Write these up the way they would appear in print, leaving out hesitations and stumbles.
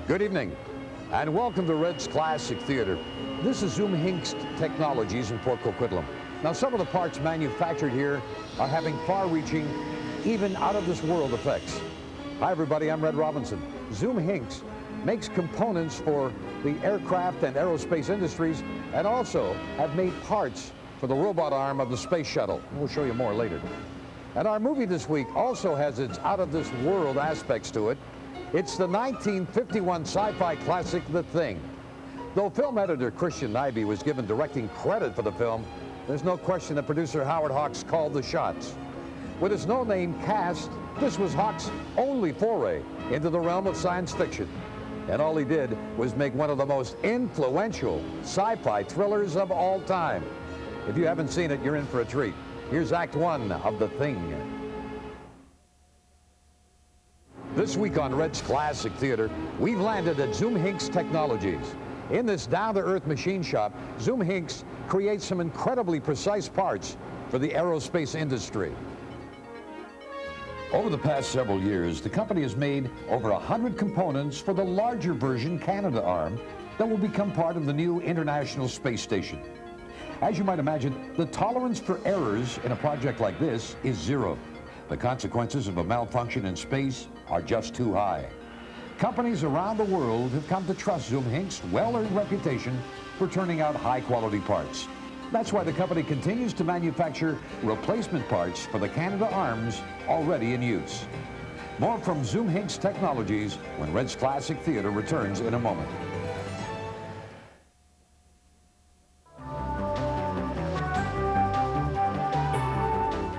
Good evening, and welcome to Red's Classic Theater. This is Zum Hingst Techonolgies in Port Coquitlam. Now, some of the parts manufactured here are having far-reaching, even out-of-this-world effects. Hi, everybody, I'm Red Robinson. Zum Hingst makes components for the aircraft and aerospace industries, and also have made parts for the robot arm of the space shuttle. We'll show you more later. And our movie this week also has its out-of-this-world aspects to it. It's the 1951 sci-fi classic, The Thing. Though film editor Christian Nyby was given directing credit for the film, there's no question that producer Howard Hawks called the shots. With his no-name cast, this was Hawks' only foray into the realm of science fiction. And all he did was make one of the most influential sci-fi thrillers of all time. If you haven't seen it, you're in for a treat. Here's Act 1 of The Thing. This week on Red's Classic Theater, we've landed at Zum Hingst Techonolgies. In this down-to-earth machine shop, Zum Hingst creates some incredibly precise parts for the aerospace industry. Over the past several years, the company has made over 100 components for the larger version Canadarm that will become part of the new International Space Station. As you might imagine, the tolerance for errors in a project like this is zero. The consequences of a malfunction in space are just too high. Companies around the world have come to trust Zum Hingst's well-earned reputation for turning out high-quality parts. That's why the company continues to manufacture replacement parts for the Canadarms already in use. More from Zum Hingst Techonolgies when Red's Classic Theater returns in a moment.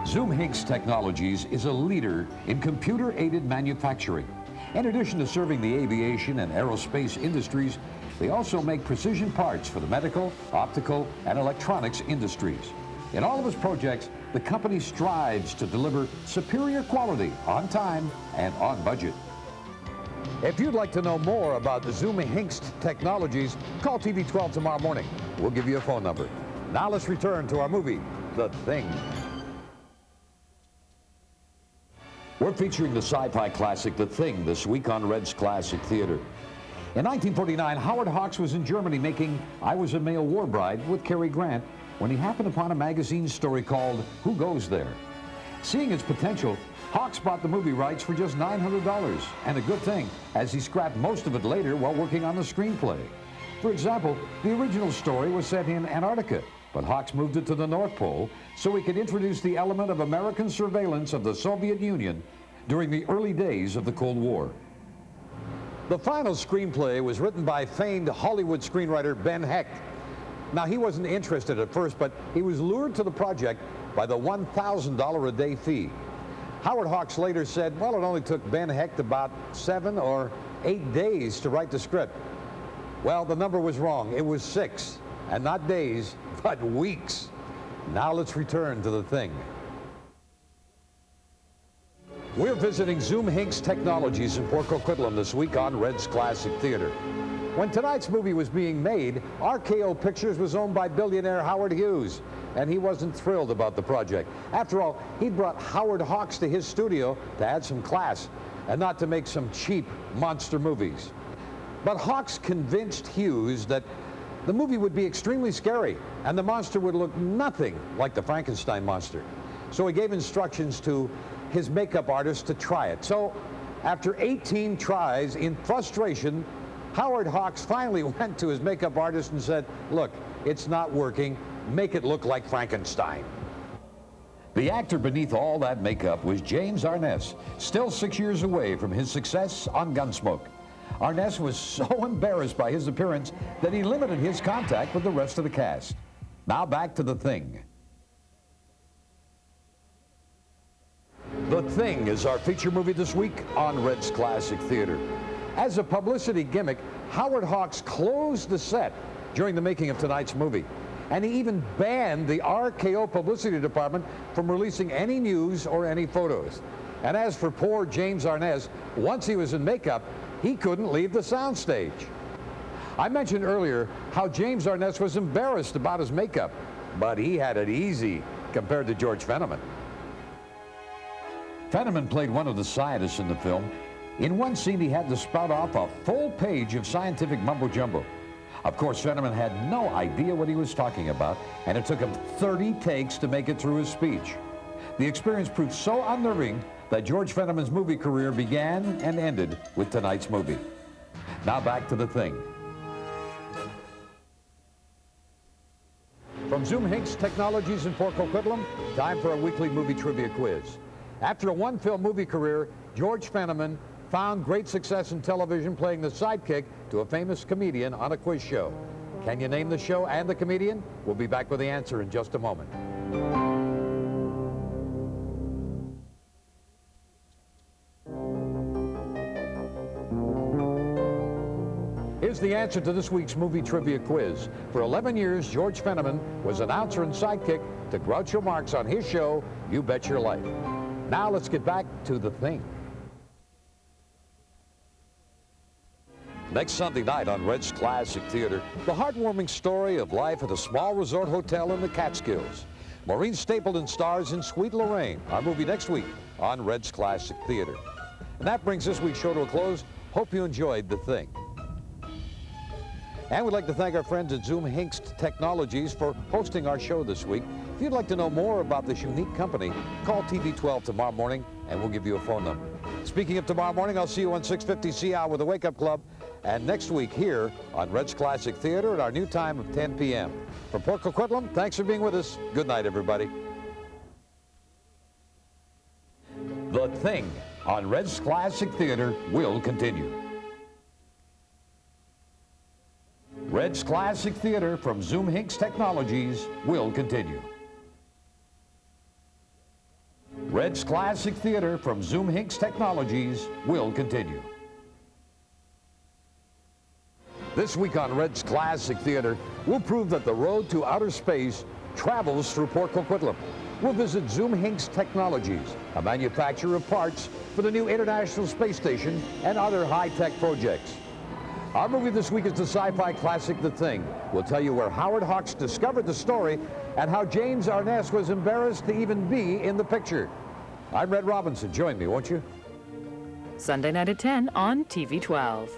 Zum Hingst Techonolgies is a leader in computer-aided manufacturing. In addition to serving the aviation and aerospace industries, they also make precision parts for the medical, optical, and electronics industries. In all of its projects, the company strives to deliver superior quality on time and on budget. If you'd like to know more about the Zum Hingst Techonolgies, call TV 12 tomorrow morning. We'll give you a phone number. Now let's return to our movie, The Thing. We're featuring the sci-fi classic, The Thing, this week on Red's Classic Theater. In 1949, Howard Hawks was in Germany making I Was a Male War Bride with Cary Grant when he happened upon a magazine story called Who Goes There? Seeing its potential, Hawks bought the movie rights for just $900, and a good thing, as he scrapped most of it later while working on the screenplay. For example, the original story was set in Antarctica, but Hawks moved it to the North Pole so he could introduce the element of American surveillance of the Soviet Union during the early days of the Cold War. The final screenplay was written by famed Hollywood screenwriter Ben Hecht. Now, he wasn't interested at first, but he was lured to the project by the $1,000 a day fee. Howard Hawks later said, well, it only took Ben Hecht about 7 or 8 days to write the script. Well, the number was wrong. It was 6, and not days, but weeks. Now let's return to The Thing. We're visiting Zum Hingst Techonolgies in Port Coquitlam this week on Red's Classic Theater. When tonight's movie was being made, RKO Pictures was owned by billionaire Howard Hughes, and he wasn't thrilled about the project. After all, he'd brought Howard Hawks to his studio to add some class and not to make some cheap monster movies. But Hawks convinced Hughes that the movie would be extremely scary and the monster would look nothing like the Frankenstein monster. So he gave instructions to his makeup artist to try it. So after 18 tries, in frustration, Howard Hawks finally went to his makeup artist and said, look, it's not working. Make it look like Frankenstein. The actor beneath all that makeup was James Arness, still 6 years away from his success on Gunsmoke. Arness was so embarrassed by his appearance that he limited his contact with the rest of the cast. Now back to The Thing. The Thing is our feature movie this week on Red's Classic Theater. As a publicity gimmick, Howard Hawks closed the set during the making of tonight's movie. And he even banned the RKO publicity department from releasing any news or any photos. And as for poor James Arness, once he was in makeup, he couldn't leave the soundstage. I mentioned earlier how James Arness was embarrassed about his makeup, but he had it easy compared to George Fenneman. Fenneman played one of the scientists in the film, In one scene, he had to spout off a full page of scientific mumbo-jumbo. Of course, Fenneman had no idea what he was talking about, and it took him 30 takes to make it through his speech. The experience proved so unnerving that George Fenneman's movie career began and ended with tonight's movie. Now back to The Thing. From Zum Hingst Techonolgies in Port Coquitlam, time for a weekly movie trivia quiz. After a one-film movie career, George Fenneman found great success in television playing the sidekick to a famous comedian on a quiz show. Can you name the show and the comedian? We'll be back with the answer in just a moment. Here's the answer to this week's movie trivia quiz. For 11 years, George Fenneman was announcer and sidekick to Groucho Marx on his show, You Bet Your Life. Now let's get back to The Thing. Next Sunday night on Red's Classic Theater, the heartwarming story of life at a small resort hotel in the Catskills. Maureen Stapleton stars in Sweet Lorraine, our movie next week on Red's Classic Theater. And that brings this week's show to a close. Hope you enjoyed The Thing. And we'd like to thank our friends at Zum Hingst Techonolgies for hosting our show this week. If you'd like to know more about this unique company, call TV12 tomorrow morning and we'll give you a phone number. Speaking of tomorrow morning, I'll see you on 650 CI with the Wake Up Club, and next week here on Red's Classic Theater at our new time of 10 p.m. From Port Coquitlam, thanks for being with us. Good night, everybody. The Thing on Red's Classic Theater will continue. Red's Classic Theater from Zum Hingst Techonolgies will continue. Red's Classic Theater from Zum Hingst Techonolgies will continue. This week on Red's Classic Theater, we'll prove that the road to outer space travels through Port Coquitlam. We'll visit Zum Hingst Techonolgies, a manufacturer of parts for the new International Space Station and other high-tech projects. Our movie this week is the sci-fi classic The Thing. We'll tell you where Howard Hawks discovered the story and how James Arness was embarrassed to even be in the picture. I'm Red Robinson. Join me, won't you? Sunday night at 10 on TV12.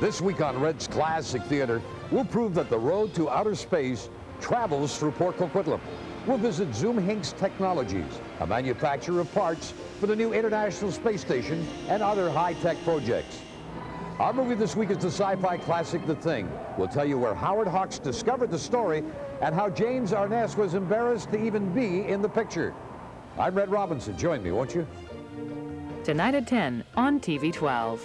This week on Red's Classic Theater, we'll prove that the road to outer space travels through Port Coquitlam. We'll visit Zum Hingst Techonolgies, a manufacturer of parts for the new International Space Station and other high-tech projects. Our movie this week is the sci-fi classic The Thing. We'll tell you where Howard Hawks discovered the story and how James Arness was embarrassed to even be in the picture. I'm Red Robinson. Join me, won't you? Tonight at 10 on TV12.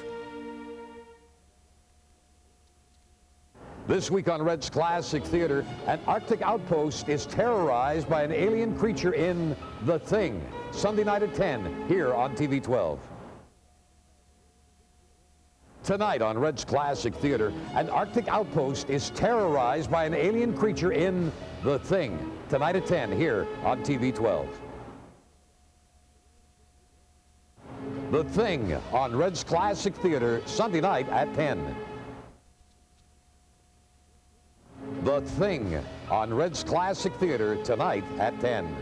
This week on Red's Classic Theater, an Arctic outpost is terrorized by an alien creature in The Thing. Sunday night at 10, here on TV12. Tonight on Red's Classic Theater, an Arctic outpost is terrorized by an alien creature in The Thing. Tonight at 10, here on TV12. The Thing on Red's Classic Theater, Sunday night at 10. The Thing on Red's Classic Theater tonight at 10.